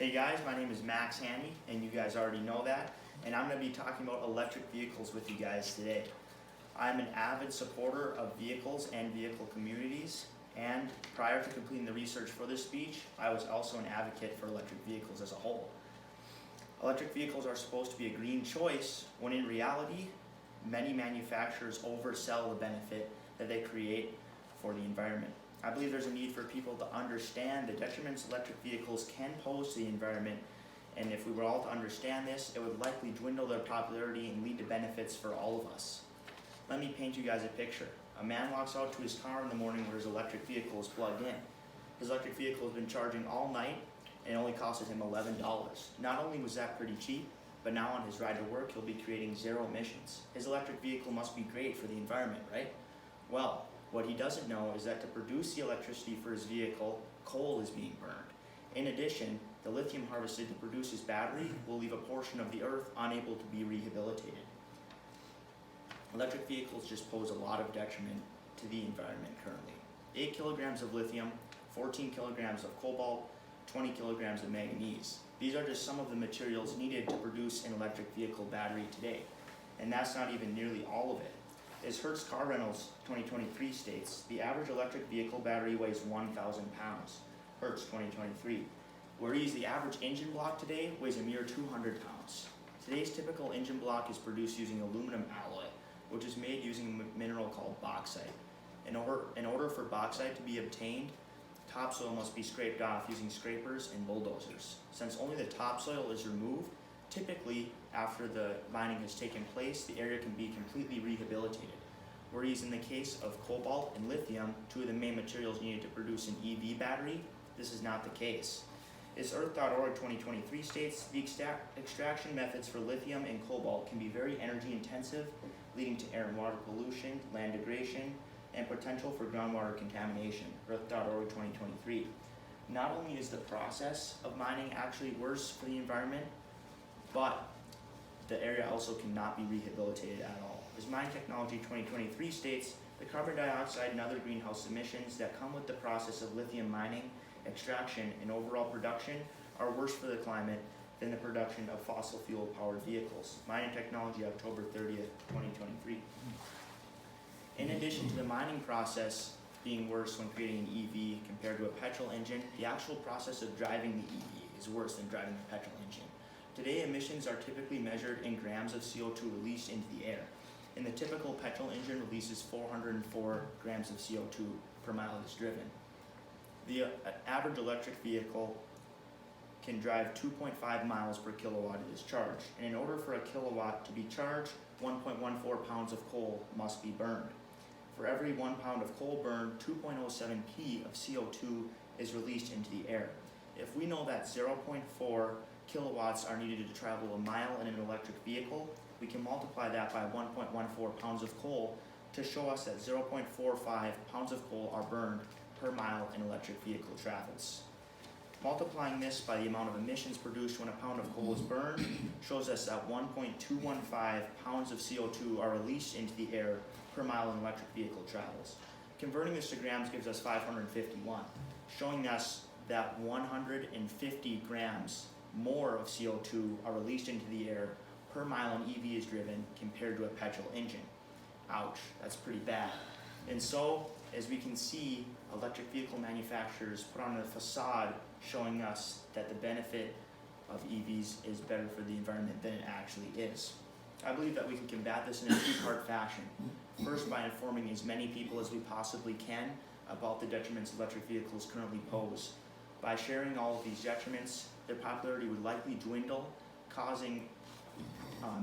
Hey guys, my name is Max Handy, and you guys already know that, and I'm going to be talking about electric vehicles with you guys today. I'm an avid supporter of vehicles and vehicle communities, and prior to completing the research for this speech, I was also an advocate for electric vehicles as a whole. Electric vehicles are supposed to be a green choice, when in reality, many manufacturers oversell the benefit that they create for the environment. I believe there's a need for people to understand the detriments electric vehicles can pose to the environment, and if we were all to understand this, it would likely dwindle their popularity and lead to benefits for all of us. Let me paint you guys a picture. A man walks out to his car in the morning where his electric vehicle is plugged in. His electric vehicle has been charging all night and it only costed him $11. Not only was that pretty cheap, but now on his ride to work he'll be creating zero emissions. His electric vehicle must be great for the environment, right? Well, what he doesn't know is that to produce the electricity for his vehicle, coal is being burned. In addition, the lithium harvested to produce his battery will leave a portion of the earth unable to be rehabilitated. Electric vehicles just pose a lot of detriment to the environment currently. 8 kilograms of lithium, 14 kilograms of cobalt, 20 kilograms of manganese. These are just some of the materials needed to produce an electric vehicle battery today. And that's not even nearly all of it. As Hertz Car Rentals 2023 states, the average electric vehicle battery weighs 1,000 pounds, Hertz 2023, whereas the average engine block today weighs a mere 200 pounds. Today's typical engine block is produced using aluminum alloy, which is made using a mineral called bauxite. In order for bauxite to be obtained, topsoil must be scraped off using scrapers and bulldozers. Since only the topsoil is removed, typically, after the mining has taken place, the area can be completely rehabilitated. Whereas in the case of cobalt and lithium, two of the main materials needed to produce an EV battery, this is not the case. As Earth.org 2023 states, the extraction methods for lithium and cobalt can be very energy intensive, leading to air and water pollution, land degradation, and potential for groundwater contamination, Earth.org 2023. Not only is the process of mining actually worse for the environment, but the area also cannot be rehabilitated at all. As Mine Technology 2023 states, the carbon dioxide and other greenhouse emissions that come with the process of lithium mining, extraction, and overall production are worse for the climate than the production of fossil fuel powered vehicles. Mining Technology, October 30th, 2023. In addition to the mining process being worse when creating an EV compared to a petrol engine, the actual process of driving the EV is worse than driving a petrol engine. Today, emissions are typically measured in grams of CO2 released into the air, and the typical petrol engine releases 404 grams of CO2 per mile it is driven. The average electric vehicle can drive 2.5 miles per kilowatt it is charged, and in order for a kilowatt to be charged, 1.14 pounds of coal must be burned. For every 1 pound of coal burned, 2.07p of CO2 is released into the air. If we know that 0.4 kilowatts are needed to travel a mile in an electric vehicle, we can multiply that by 1.14 pounds of coal to show us that 0.45 pounds of coal are burned per mile an electric vehicle travels. Multiplying this by the amount of emissions produced when a pound of coal is burned shows us that 1.215 pounds of CO2 are released into the air per mile an electric vehicle travels. Converting this to grams gives us 551, showing us that 150 grams more of CO2 are released into the air per mile an EV is driven compared to a petrol engine. Ouch, that's pretty bad. And so, as we can see, electric vehicle manufacturers put on a facade showing us that the benefit of EVs is better for the environment than it actually is. I believe that we can combat this in a two-part fashion. First, by informing as many people as we possibly can about the detriments electric vehicles currently pose. By sharing all of these detriments, their popularity would likely dwindle, causing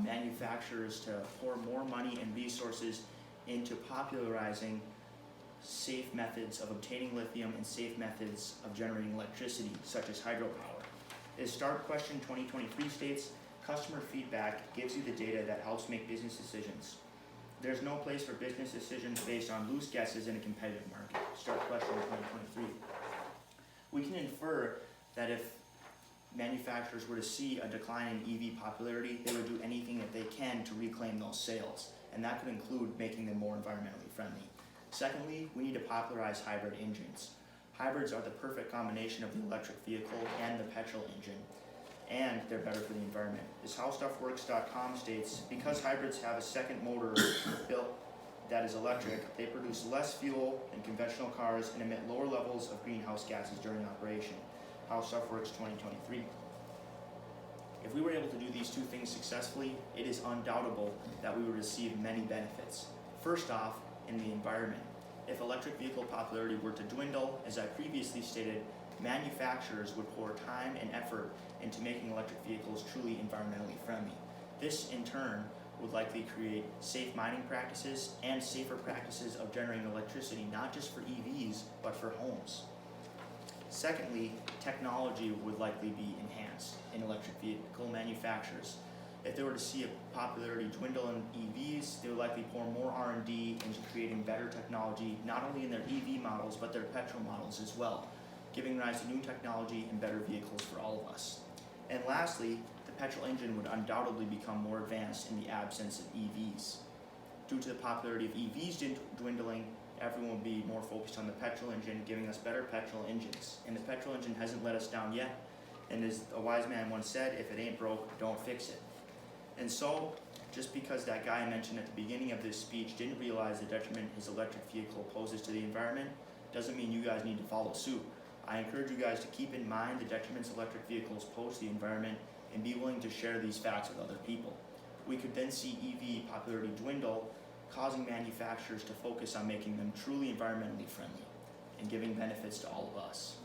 manufacturers to pour more money and resources into popularizing safe methods of obtaining lithium and safe methods of generating electricity, such as hydropower. As Start Question 2023 states, customer feedback gives you the data that helps make business decisions. There's no place for business decisions based on loose guesses in a competitive market. Start Question 2023. We can infer that if manufacturers were to see a decline in EV popularity, they would do anything that they can to reclaim those sales, and that could include making them more environmentally friendly. Secondly, we need to popularize hybrid engines. Hybrids are the perfect combination of the electric vehicle and the petrol engine, and they're better for the environment. As HowStuffWorks.com states, because hybrids have a second motor built that is electric, they produce less fuel than conventional cars and emit lower levels of greenhouse gases during operation. HowStuffWorks 2023. If we were able to do these two things successfully, it is undoubtable that we would receive many benefits. First off, in the environment. If electric vehicle popularity were to dwindle, as I previously stated, manufacturers would pour time and effort into making electric vehicles truly environmentally friendly. This, in turn, would likely create safe mining practices and safer practices of generating electricity, not just for EVs, but for homes. Secondly, technology would likely be enhanced in electric vehicle manufacturers. If they were to see a popularity dwindle in EVs, they would likely pour more R&D into creating better technology, not only in their EV models, but their petrol models as well, giving rise to new technology and better vehicles for all of us. And lastly, the petrol engine would undoubtedly become more advanced in the absence of EVs. Due to the popularity of EVs dwindling, everyone will be more focused on the petrol engine, giving us better petrol engines. And the petrol engine hasn't let us down yet. And as a wise man once said, if it ain't broke, don't fix it. And so, just because that guy I mentioned at the beginning of this speech didn't realize the detriment his electric vehicle poses to the environment, doesn't mean you guys need to follow suit. I encourage you guys to keep in mind the detriments electric vehicles pose to the environment and be willing to share these facts with other people. We could then see EV popularity dwindle, causing manufacturers to focus on making them truly environmentally friendly and giving benefits to all of us.